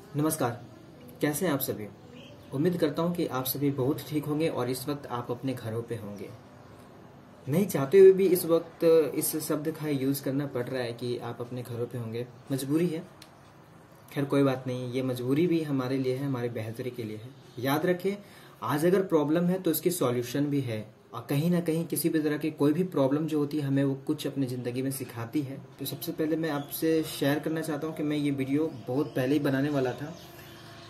नमस्कार। कैसे हैं आप सभी? उम्मीद करता हूं कि आप सभी बहुत ठीक होंगे और इस वक्त आप अपने घरों पे होंगे। नहीं चाहते हुए भी इस वक्त इस शब्द का यूज़ करना पड़ रहा है कि आप अपने घरों पे होंगे। मजबूरी है। खैर कोई बात नहीं, ये मजबूरी भी हमारे लिए है, हमारी बेहतरी के लिए है। याद रखें, आज अगर प्रॉब्लम है तो इसकी सॉल्यूशन भी है। और कहीं ना कहीं किसी भी तरह की कोई भी प्रॉब्लम जो होती है हमें वो कुछ अपनी ज़िंदगी में सिखाती है। तो सबसे पहले मैं आपसे शेयर करना चाहता हूँ कि मैं ये वीडियो बहुत पहले ही बनाने वाला था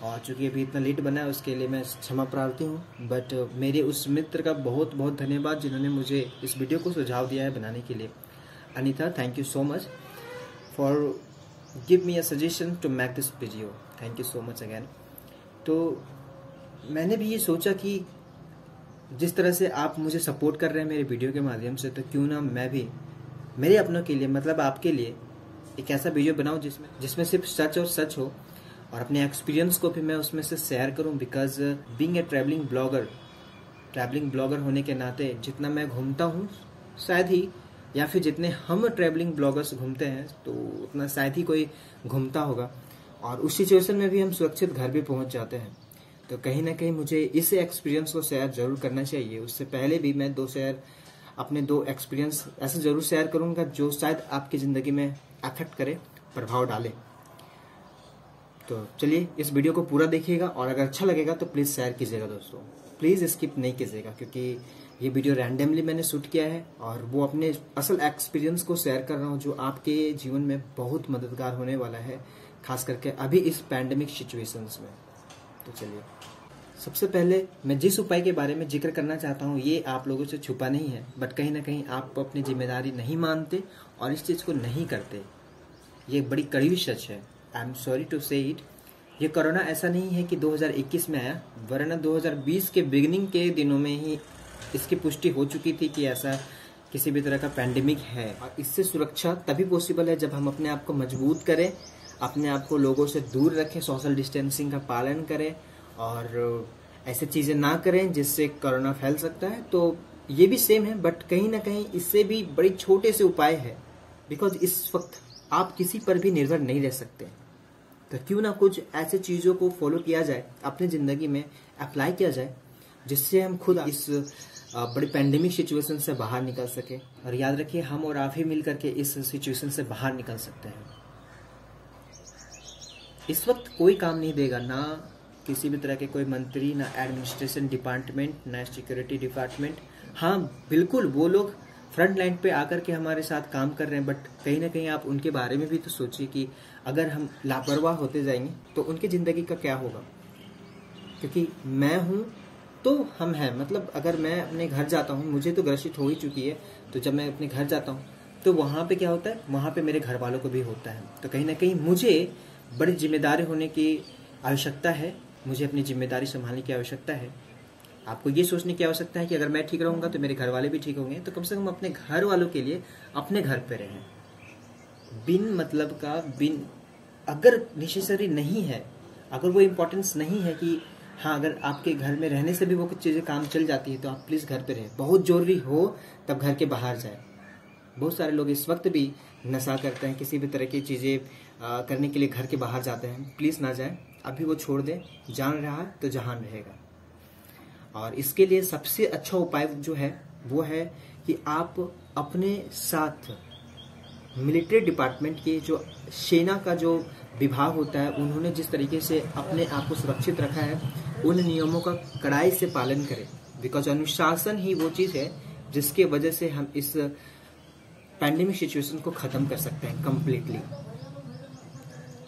और चूंकि अभी इतना लेट बना है उसके लिए मैं क्षमा प्रार्थी हूँ। बट मेरे उस मित्र का बहुत बहुत धन्यवाद जिन्होंने मुझे इस वीडियो को सुझाव दिया है बनाने के लिए। Anita, thank you so much for give me a suggestion to make this video. Thank you so much again. तो मैंने भी ये सोचा कि जिस तरह से आप मुझे सपोर्ट कर रहे हैं मेरे वीडियो के माध्यम से, तो क्यों ना मैं भी मेरे अपनों के लिए, मतलब आपके लिए एक ऐसा वीडियो बनाऊं जिसमें सिर्फ सच और सच हो और अपने एक्सपीरियंस को भी मैं उसमें से शेयर करूं। Because being a travelling blogger होने के नाते जितना मैं घूमता हूं शायद ही, या फिर जितने हम ट्रैवलिंग ब्लॉगर्स घूमते हैं तो उतना शायद ही कोई घूमता होगा। और उस सिचुएशन में भी हम सुरक्षित घर भी पहुंच जाते हैं। तो कहीं ना कहीं मुझे इस एक्सपीरियंस को शेयर जरूर करना चाहिए। उससे पहले भी मैं अपने दो एक्सपीरियंस ऐसे जरूर शेयर करूंगा जो शायद आपकी ज़िंदगी में अफेक्ट करे, प्रभाव डाले। तो चलिए इस वीडियो को पूरा देखिएगा और अगर अच्छा लगेगा तो प्लीज़ शेयर कीजिएगा दोस्तों। प्लीज़ स्किप नहीं कीजिएगा क्योंकि ये वीडियो रैंडमली मैंने शूट किया है और वो अपने असल एक्सपीरियंस को शेयर कर रहा हूँ जो आपके जीवन में बहुत मददगार होने वाला है, खास करके अभी इस पैंडेमिक सिचुएशंस में। तो चलिए, सबसे पहले मैं जिस उपाय के बारे में जिक्र करना चाहता हूँ ये आप लोगों से छुपा नहीं है, बट कहीं ना कहीं आप अपनी जिम्मेदारी नहीं मानते और इस चीज़ को नहीं करते। ये बड़ी कड़वी सच है। आई एम सॉरी टू से इट। ये कोरोना ऐसा नहीं है कि 2021 में आया, वरना 2020 के बिगिनिंग के दिनों में ही इसकी पुष्टि हो चुकी थी कि ऐसा किसी भी तरह का पैंडेमिक है। और इससे सुरक्षा तभी पॉसिबल है जब हम अपने आप को मजबूत करें, अपने आप को लोगों से दूर रखें, सोशल डिस्टेंसिंग का पालन करें और ऐसे चीज़ें ना करें जिससे कोरोना फैल सकता है। तो ये भी सेम है, बट कहीं ना कहीं इससे भी बड़ी छोटे से उपाय है। बिकॉज इस वक्त आप किसी पर भी निर्भर नहीं रह सकते। तो क्यों ना कुछ ऐसे चीज़ों को फॉलो किया जाए, अपनी ज़िंदगी में अप्लाई किया जाए, जिससे हम खुद इस बड़ी पैंडेमिक सिचुएशन से बाहर निकल सके। और याद रखिए, हम और आप ही मिल करके इस सिचुएशन से बाहर निकल सकते हैं। इस वक्त कोई काम नहीं देगा, ना किसी भी तरह के कोई मंत्री, ना एडमिनिस्ट्रेशन डिपार्टमेंट, ना सिक्योरिटी डिपार्टमेंट। हाँ बिल्कुल, वो लोग फ्रंट लाइन पे आकर के हमारे साथ काम कर रहे हैं, बट कहीं ना कहीं आप उनके बारे में भी तो सोचिए कि अगर हम लापरवाह होते जाएंगे तो उनकी ज़िंदगी का क्या होगा। क्योंकि मैं हूँ तो हम हैं। मतलब अगर मैं अपने घर जाता हूँ, मुझे तो ग्रसित हो ही चुकी है, तो जब मैं अपने घर जाता हूँ तो वहाँ पे क्या होता है, वहाँ पे मेरे घर वालों को भी होता है। तो कहीं ना कहीं मुझे बड़ी जिम्मेदारी होने की आवश्यकता है, मुझे अपनी जिम्मेदारी संभालने की आवश्यकता है। आपको ये सोचने की आवश्यकता है कि अगर मैं ठीक रहूँगा तो मेरे घर वाले भी ठीक होंगे। तो कम से कम अपने घर वालों के लिए अपने घर पे रहें। बिन मतलब का, बिन अगर नेसेसरी नहीं है, अगर वो इम्पोर्टेंस नहीं है कि हाँ अगर आपके घर में रहने से भी वो कुछ चीज़ें काम चल जाती है तो आप प्लीज़ घर पे रहें। बहुत ज़रूरी हो तब घर के बाहर जाए। बहुत सारे लोग इस वक्त भी नशा करते हैं, किसी भी तरह की चीज़ें करने के लिए घर के बाहर जाते हैं। प्लीज़ ना जाएं, अभी वो छोड़ दें। जान रहा तो जहान रहेगा। और इसके लिए सबसे अच्छा उपाय जो है वो है कि आप अपने साथ मिलिट्री डिपार्टमेंट के जो सेना का जो विभाग होता है, उन्होंने जिस तरीके से अपने आप को सुरक्षित रखा है, उन नियमों का कड़ाई से पालन करें। बिकॉज अनुशासन ही वो चीज़ है जिसके वजह से हम इस पैंडेमिक सिचुएशन को ख़त्म कर सकते हैं कम्प्लीटली।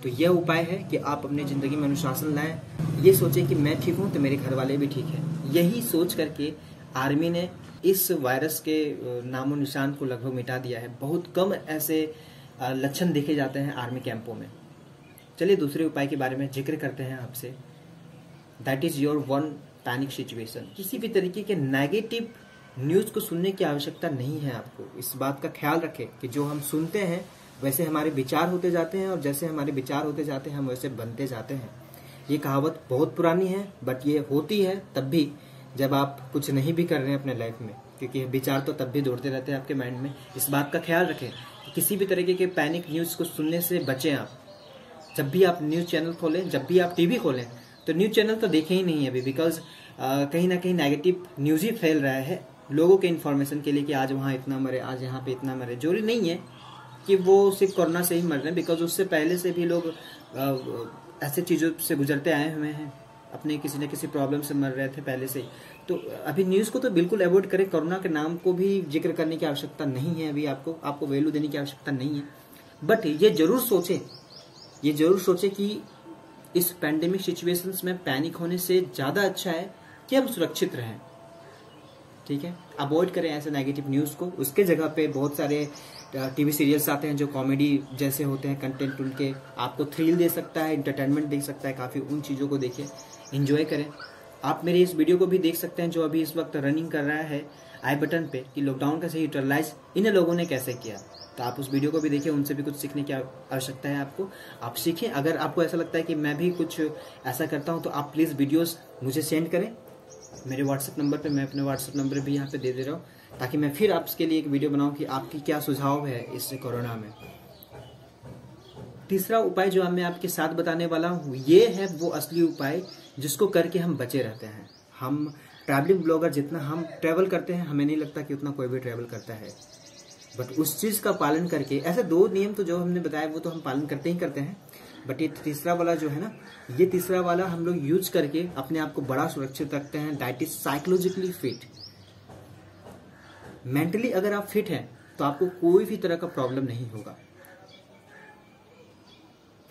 तो यह उपाय है कि आप अपनी ज़िंदगी में अनुशासन लाएं। ये सोचें कि मैं ठीक हूँ तो मेरे घर वाले भी ठीक हैं। यही सोच करके आर्मी ने इस वायरस के नामो निशान को लगभग मिटा दिया है। बहुत कम ऐसे लक्षण देखे जाते हैं आर्मी कैंपों में। चलिए दूसरे उपाय के बारे में जिक्र करते हैं आपसे। That is your one panic situation. किसी भी तरीके के नेगेटिव न्यूज़ को सुनने की आवश्यकता नहीं है आपको। इस बात का ख्याल रखें कि जो हम सुनते हैं वैसे हमारे विचार होते जाते हैं और जैसे हमारे विचार होते जाते हैं हम वैसे बनते जाते हैं। ये कहावत बहुत पुरानी है, बट ये होती है तब भी जब आप कुछ नहीं भी कर रहे हैं अपने लाइफ में, क्योंकि विचार तो तब भी दौड़ते रहते हैं आपके माइंड में। इस बात का ख्याल रखें कि किसी भी तरीके के पैनिक न्यूज़ को सुनने से बचें आप। जब भी आप न्यूज़ चैनल खोलें, जब भी आप टीवी खोलें, तो न्यूज़ चैनल तो देखे ही नहीं है अभी, बिकॉज कहीं ना कहीं नेगेटिव न्यूज़ ही फैल रहा है लोगों के इन्फॉर्मेशन के लिए कि आज वहाँ इतना मरे, आज यहाँ पे इतना मरे। जरूरी नहीं है कि वो सिर्फ कोरोना से ही मर रहे हैं, बिकॉज उससे पहले से भी लोग ऐसे चीज़ों से गुजरते आए हुए हैं, अपने किसी न किसी प्रॉब्लम से मर रहे थे पहले से ही। तो अभी न्यूज़ को तो बिल्कुल अवॉइड करें, कोरोना के नाम को भी जिक्र करने की आवश्यकता नहीं है अभी, आपको वैल्यू देने की आवश्यकता नहीं है। बट ये जरूर सोचें कि इस पैंडेमिक सिचुएशंस में पैनिक होने से ज़्यादा अच्छा है कि हम सुरक्षित रहें, ठीक है। अवॉइड करें ऐसे नेगेटिव न्यूज़ को। उसके जगह पे बहुत सारे टीवी सीरियल्स आते हैं जो कॉमेडी जैसे होते हैं, कंटेंट उनके आपको थ्रिल दे सकता है, इंटरटेनमेंट दे सकता है काफ़ी। उन चीज़ों को देखिए, एंजॉय करें। आप मेरे इस वीडियो को भी देख सकते हैं जो अभी इस वक्त रनिंग कर रहा है आई बटन पे, कि लॉकडाउन का सही यूटिलाइज इन लोगों ने कैसे किया। तो आप उस वीडियो को भी देखिए, उनसे भी कुछ सीखने की आवश्यकता है आपको। आप सीखें। अगर आपको ऐसा लगता है कि मैं भी कुछ ऐसा करता हूं, तो आप प्लीज़ वीडियोस मुझे सेंड करें मेरे व्हाट्सएप नंबर पे। मैं अपने व्हाट्सएप नंबर भी यहाँ पे दे रहा हूँ, ताकि मैं फिर आपके लिए एक वीडियो बनाऊँ कि आपकी क्या सुझाव है इस कोरोना में। तीसरा उपाय जो मैं आपके साथ बताने वाला हूँ, ये है वो असली उपाय जिसको करके हम बचे रहते हैं। हम ट्रैवलिंग ब्लॉगर जितना हम ट्रैवल करते हैं, हमें नहीं लगता कि उतना कोई भी ट्रैवल करता है। बट उस चीज़ का पालन करके, ऐसे 2 नियम तो जो हमने बताया वो तो हम पालन करते ही करते हैं, बट ये तीसरा वाला जो है ना, ये तीसरा वाला हम लोग यूज करके अपने आप को बड़ा सुरक्षित रखते हैं। That is psychologically fit. Mentally अगर आप फिट हैं तो आपको कोई भी तरह का प्रॉब्लम नहीं होगा।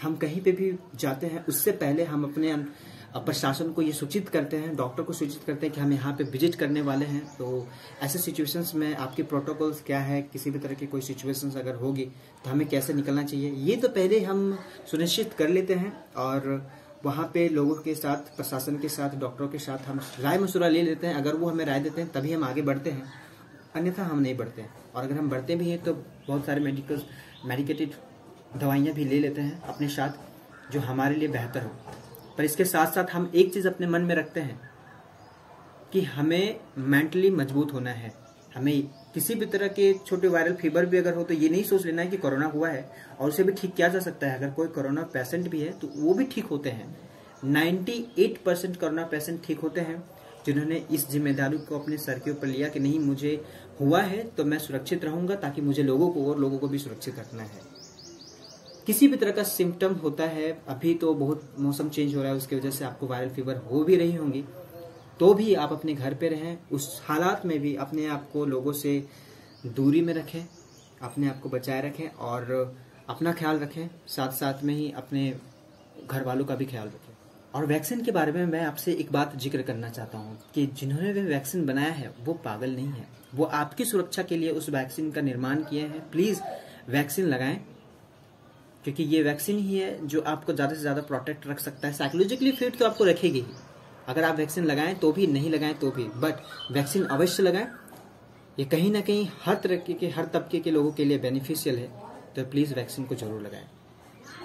हम कहीं पे भी जाते हैं उससे पहले हम अपने प्रशासन को ये सूचित करते हैं, डॉक्टर को सूचित करते हैं कि हम यहाँ पे विजिट करने वाले हैं। तो ऐसे सिचुएशंस में आपके प्रोटोकॉल्स क्या है, किसी भी तरह की कोई सिचुएशंस अगर होगी तो हमें कैसे निकलना चाहिए, ये तो पहले हम सुनिश्चित कर लेते हैं। और वहाँ पे लोगों के साथ, प्रशासन के साथ, डॉक्टरों के साथ हम राय मशुरा ले लेते हैं। अगर वो हमें राय देते हैं तभी हम आगे बढ़ते हैं, अन्यथा हम नहीं बढ़ते हैं। और अगर हम बढ़ते भी हैं तो बहुत सारे मेडिकेटेड दवाइयाँ भी ले लेते हैं अपने साथ, जो हमारे लिए बेहतर हो। पर इसके साथ साथ हम एक चीज़ अपने मन में रखते हैं कि हमें मेंटली मजबूत होना है। हमें किसी भी तरह के छोटे वायरल फीवर भी अगर हो तो ये नहीं सोच लेना है कि कोरोना हुआ है और उसे भी ठीक किया जा सकता है। अगर कोई कोरोना पेशेंट भी है तो वो भी ठीक होते हैं। 98% कोरोना पेशेंट ठीक होते हैं, जिन्होंने इस जिम्मेदारी को अपने सर के ऊपर लिया कि नहीं, मुझे हुआ है तो मैं सुरक्षित रहूंगा, ताकि मुझे लोगों को भी सुरक्षित रखना है। किसी भी तरह का सिम्टम होता है, अभी तो बहुत मौसम चेंज हो रहा है, उसकी वजह से आपको वायरल फीवर हो भी रही होंगी, तो भी आप अपने घर पे रहें। उस हालात में भी अपने आप को लोगों से दूरी में रखें, अपने आप को बचाए रखें और अपना ख्याल रखें, साथ साथ में ही अपने घर वालों का भी ख्याल रखें। और वैक्सीन के बारे में मैं आपसे एक बात जिक्र करना चाहता हूँ कि जिन्होंने भी वैक्सीन बनाया है वो पागल नहीं है, वो आपकी सुरक्षा के लिए उस वैक्सीन का निर्माण किए हैं। प्लीज़ वैक्सीन लगाएं, क्योंकि ये वैक्सीन ही है जो आपको ज़्यादा से ज़्यादा प्रोटेक्ट रख सकता है। साइकोलॉजिकली फिट तो आपको रखेगी ही, अगर आप वैक्सीन लगाएं तो भी, नहीं लगाएं तो भी, बट वैक्सीन अवश्य लगाएं। ये कहीं ना कहीं हर तरह के, हर तबके के लोगों के लिए बेनिफिशियल है। तो प्लीज़ वैक्सीन को जरूर लगाएं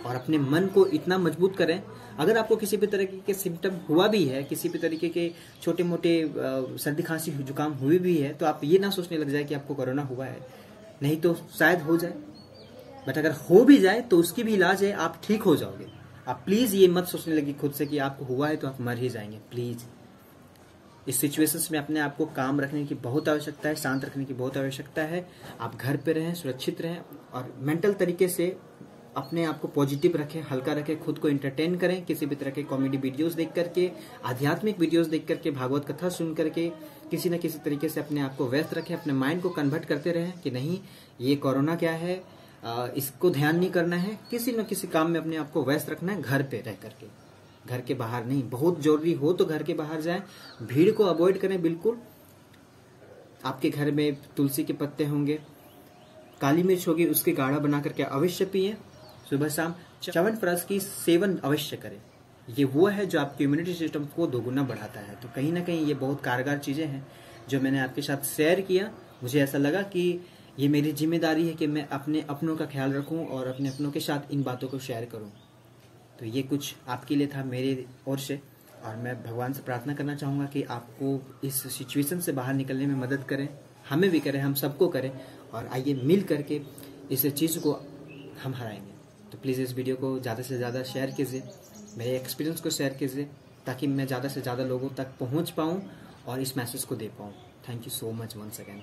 और अपने मन को इतना मजबूत करें। अगर आपको किसी भी तरह के सिम्टम हुआ भी है, किसी भी तरीके के छोटे मोटे सर्दी खांसी जुकाम हुई भी है, तो आप ये ना सोचने लग जाए कि आपको कोरोना हुआ है, नहीं तो शायद हो जाए। बट अगर हो भी जाए तो उसकी भी इलाज है, आप ठीक हो जाओगे। आप प्लीज़ ये मत सोचने लगे खुद से कि आपको हुआ है तो आप मर ही जाएंगे। प्लीज़ इस सिचुएशंस में अपने आप को काम रखने की बहुत आवश्यकता है, शांत रखने की बहुत आवश्यकता है। आप घर पे रहें, सुरक्षित रहें और मेंटल तरीके से अपने आप को पॉजिटिव रखें, हल्का रखें, खुद को एंटरटेन करें किसी भी तरह के कॉमेडी वीडियोस देख करके, आध्यात्मिक वीडियोस देख करके, भागवत कथा सुन करके, किसी न किसी तरीके से अपने आप को व्यस्त रखें। अपने माइंड को कन्वर्ट करते रहें कि नहीं, ये कोरोना क्या है, इसको ध्यान नहीं करना है, किसी न किसी काम में अपने आप को व्यस्त रखना है, घर पे रह करके, घर के बाहर नहीं। बहुत जरूरी हो तो घर के बाहर जाएं, भीड़ को अवॉइड करें बिल्कुल। आपके घर में तुलसी के पत्ते होंगे, काली मिर्च होगी, उसके गाढ़ा बना करके अवश्य पिए। सुबह शाम च्यवनप्राश की सेवन अवश्य करें। ये वो है जो आपके इम्यूनिटी सिस्टम को दोगुना बढ़ाता है। तो कहीं ना कहीं ये बहुत कारगर चीज़ें हैं जो मैंने आपके साथ शेयर किया। मुझे ऐसा लगा कि ये मेरी जिम्मेदारी है कि मैं अपने अपनों का ख्याल रखूं और अपने अपनों के साथ इन बातों को शेयर करूं। तो ये कुछ आपके लिए था मेरी ओर से, और मैं भगवान से प्रार्थना करना चाहूँगा कि आपको इस सिचुएशन से बाहर निकलने में मदद करें, हमें भी करें, हम सबको करें, और आइए मिल करके इस चीज़ को हम हराएंगे। तो प्लीज़ इस वीडियो को ज़्यादा से ज़्यादा शेयर कीजिए, मेरे एक्सपीरियंस को शेयर कीजिए, ताकि मैं ज़्यादा से ज़्यादा लोगों तक पहुंच पाऊं और इस मैसेज को दे पाऊं। Thank you so much once again.